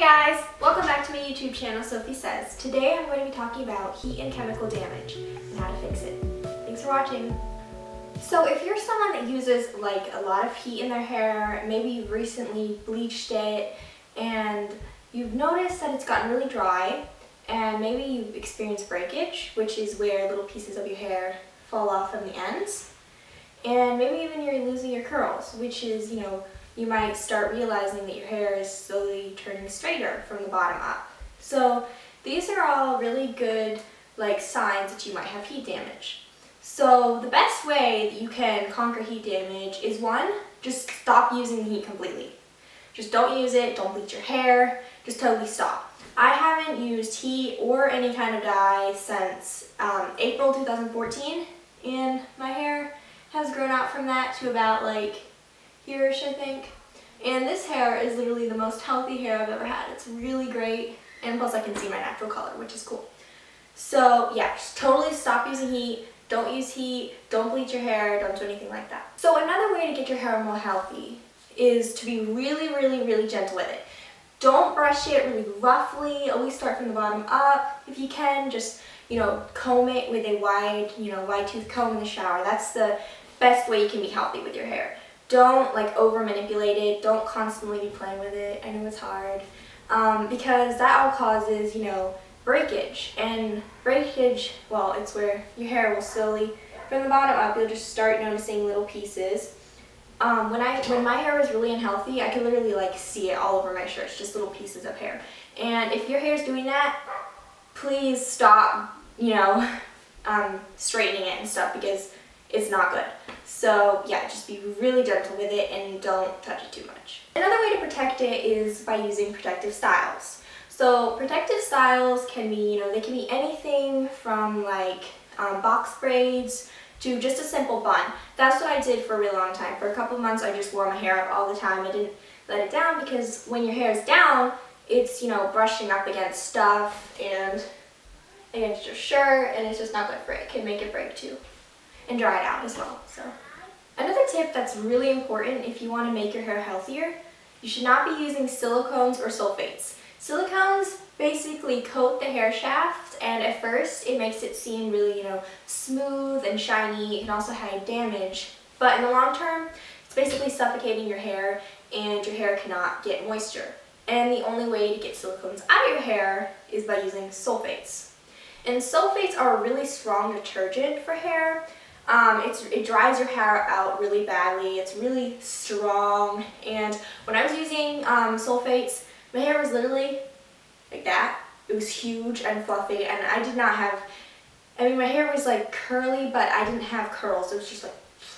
guys, welcome back to my YouTube channel, Sophie Says. Today I'm going to be talking about heat and chemical damage and how to fix it. Thanks for watching. So if you're someone that uses like a lot of heat in their hair, maybe you've recently bleached it and you've noticed that it's gotten really dry, and maybe you've experienced breakage, which is where little pieces of your hair fall off from the ends, and maybe even you're losing your curls, which is, you might start realizing that your hair is slowly turning straighter from the bottom up. So these are all really good signs that you might have heat damage. So the best way that you can conquer heat damage is one, just stop using the heat completely. Just don't use it, don't bleach your hair, just totally stop. I haven't used heat or any kind of dye since April 2014, and my hair has grown out from that to about here-ish, I think. And this hair is literally the most healthy hair I've ever had. It's really great, and plus I can see my natural color, which is cool. So yeah, just totally stop using heat, don't use heat, don't bleach your hair, don't do anything like that. So another way to get your hair more healthy is to be really, really, really gentle with it. Don't brush it really roughly, always start from the bottom up. If you can, just comb it with a wide tooth comb in the shower. That's the best way you can be healthy with your hair. Don't over manipulate it. Don't constantly be playing with it. I know it's hard because that all causes breakage, and breakage, well, it's where your hair will slowly from the bottom up, you'll just start noticing little pieces. When my hair was really unhealthy, I could literally see it all over my shirts, just little pieces of hair. And if your hair is doing that, please stop straightening it and stuff, because it's not good. So yeah, just be really gentle with it and don't touch it too much. Another way to protect it is by using protective styles. So protective styles can be, they can be anything from box braids to just a simple bun. That's what I did for a really long time. For a couple of months, I just wore my hair up all the time. I didn't let it down, because when your hair is down, it's, brushing up against stuff and against your shirt, and it's just not good for it. It can make it break too, and dry it out as well. So another tip that's really important if you want to make your hair healthier, you should not be using silicones or sulfates. Silicones basically coat the hair shaft, and at first it makes it seem really, smooth and shiny. It can also hide damage, but in the long term, it's basically suffocating your hair, and your hair cannot get moisture. And the only way to get silicones out of your hair is by using sulfates. And sulfates are a really strong detergent for hair. It dries your hair out really badly. It's really strong, and when I was using sulfates, my hair was literally like that. It was huge and fluffy, and I did not have, my hair was curly, but I didn't have curls. It was just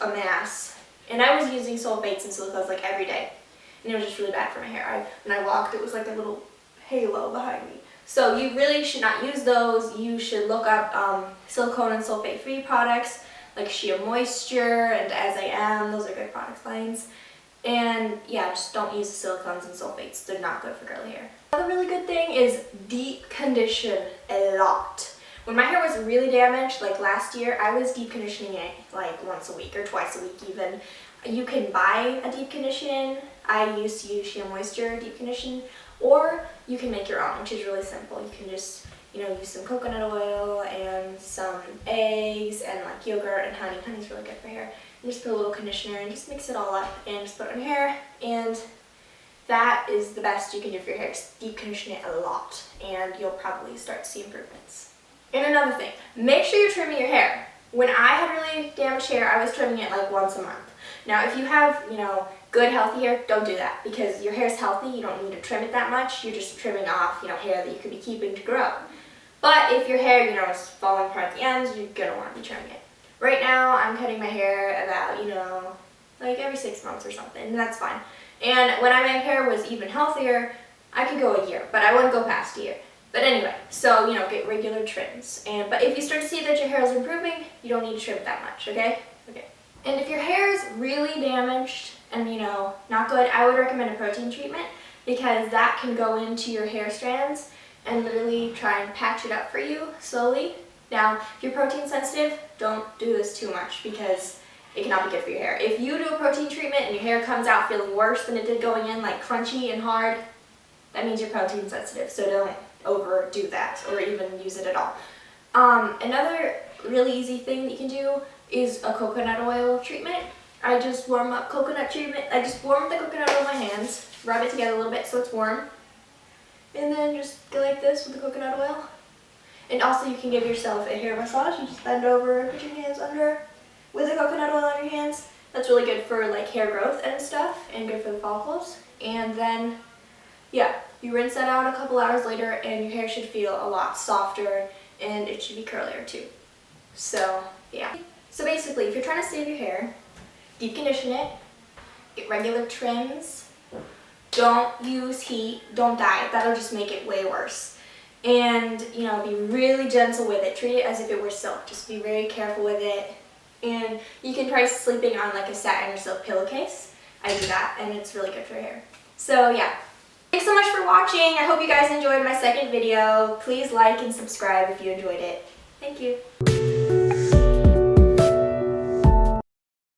a mass. And I was using sulfates and silicones every day, and it was just really bad for my hair. When I walked, it was like a little halo behind me. So you really should not use those. You should look up silicone and sulfate-free products like Shea Moisture and As I Am. Those are good product lines. And yeah, just don't use the silicones and sulfates. They're not good for curly hair. Another really good thing is deep condition a lot. When my hair was really damaged, last year, I was deep conditioning it once a week or twice a week even. You can buy a deep condition. I used to use Shea Moisture deep condition, or you can make your own, which is really simple. You can just use some coconut oil and some eggs and yogurt and honey. Honey's really good for hair. And just put a little conditioner and just mix it all up and just put it on your hair, and that is the best you can do for your hair. Just deep condition it a lot, and you'll probably start to see improvements. And another thing, make sure you're trimming your hair. When I had really damaged hair, I was trimming it once a month. Now if you have, good healthy hair, don't do that, because your hair is healthy. You don't need to trim it that much. You're just trimming off, hair that you could be keeping to grow. But if your hair, is falling apart at the ends, you're gonna want to be trimming it. Right now, I'm cutting my hair about, every 6 months or something, and that's fine. And when my hair was even healthier, I could go a year, but I wouldn't go past a year. But anyway, so, get regular trims. But if you start to see that your hair is improving, you don't need to trim it that much, okay? Okay. And if your hair is really damaged and, not good, I would recommend a protein treatment, because that can go into your hair strands and literally try and patch it up for you slowly. Now, if you're protein sensitive, don't do this too much, because it cannot be good for your hair. If you do a protein treatment and your hair comes out feeling worse than it did going in, crunchy and hard, that means you're protein sensitive, so don't overdo that or even use it at all. Another really easy thing that you can do is a coconut oil treatment. I just warm the coconut oil in my hands, rub it together a little bit so it's warm, and then just go like this with the coconut oil. And also you can give yourself a hair massage. You just bend over and put your hands under with the coconut oil on your hands. That's really good for like hair growth and stuff, and good for the follicles. And then, yeah, you rinse that out a couple hours later and your hair should feel a lot softer and it should be curlier too. So, yeah. So basically, if you're trying to save your hair, deep condition it, get regular trims, don't use heat, don't dye it, that'll just make it way worse. And, you know, be really gentle with it, treat it as if it were silk, just be very careful with it. And you can try sleeping on like a satin or silk pillowcase. I do that and it's really good for your hair. So yeah, thanks so much for watching. I hope you guys enjoyed my second video. Please like and subscribe if you enjoyed it. Thank you.